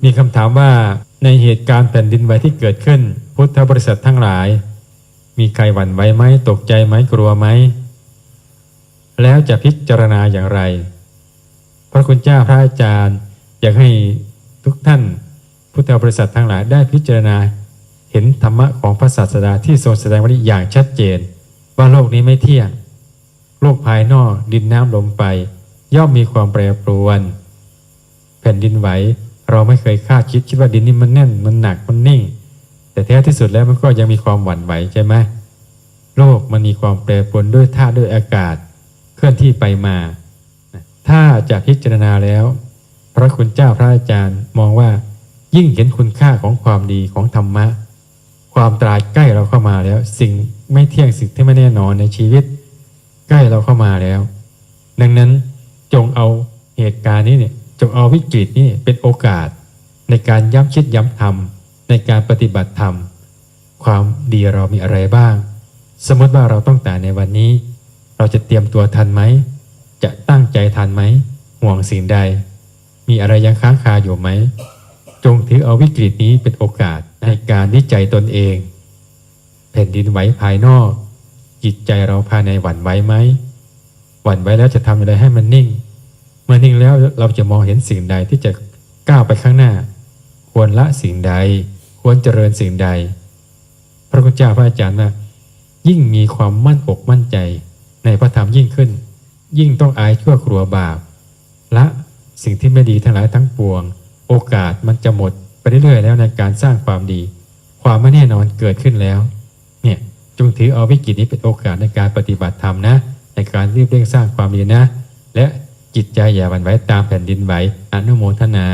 มีคำถามว่าในเหตุการณ์แผ่นดินไหวที่เกิดขึ้นพุทธบริษัททั้งหลายมีใครหวั่นไหวไหมตกใจไหมกลัวไหมแล้วจะพิจารณาอย่างไรพระคุณเจ้าพระอาจารย์อยากให้ทุกท่านพุทธบริษัททั้งหลายได้พิจารณาเห็นธรรมะของพระศาสดาที่ทรงแสดงไว้อย่างชัดเจนว่าโลกนี้ไม่เที่ยงโลกภายนอกดินน้ำลมไฟย่อมมีความแปรปรวนแผ่นดินไหวเราไม่เคยคาดคิดว่าดินนี้มันแน่นมันหนักมันนิ่งแต่แท้ที่สุดแล้วมันก็ยังมีความหวั่นไหวใช่ไหมโลกมันมีความแปรปรวนด้วยธาตุด้วยอากาศเคลื่อนที่ไปมาถ้าจะพิจารณาแล้วพระคุณเจ้าพระอาจารย์มองว่ายิ่งเห็นคุณค่าของความดีของธรรมะความตายใกล้เราเข้ามาแล้วสิ่งไม่เที่ยงสิ่งที่ไม่แน่นอนในชีวิตใกล้เราเข้ามาแล้วดังนั้นจงเอาเหตุการณ์นี้เนี่ยจงเอาวิกฤตนี้เป็นโอกาสในการย้ำคิดย้ำทำในการปฏิบัติธรรมความดีเรามีอะไรบ้างสมมติว่าเราต้องตายในวันนี้เราจะเตรียมตัวทันไหมจะตั้งใจทันไหมห่วงสิ่งใดมีอะไรยังค้างคาอยู่ไหมจงถือเอาวิกฤตนี้เป็นโอกาสในการวิจัยตนเองแผ่นดินไหวภายนอกจิตใจเราภายในหวั่นไหวไหมหวั่นไหวแล้วจะทำอะไรให้มันนิ่งเมื่อนิ่งแล้วเราจะมองเห็นสิ่งใดที่จะก้าวไปข้างหน้าควรละสิ่งใดควรเจริญสิ่งใดพระคุณเจ้าพระอาจารย์ว่ายิ่งมีความมั่นอกมั่นใจในพระธรรมยิ่งขึ้นยิ่งต้องอายชั่วกลัวบาปละสิ่งที่ไม่ดีทั้งหลายทั้งปวงโอกาสมันจะหมดไปเรื่อยๆแล้วในการสร้างความดีความไม่แน่นอนเกิดขึ้นแล้วเนี่ยจงถือเอาวิกฤตนี้เป็นโอกาสในการปฏิบัติธรรมนะในการรีบเร่งสร้างความดีนะและจิตใจอย่าหวั่นไหวตามแผ่นดินไหวอนุโมทนา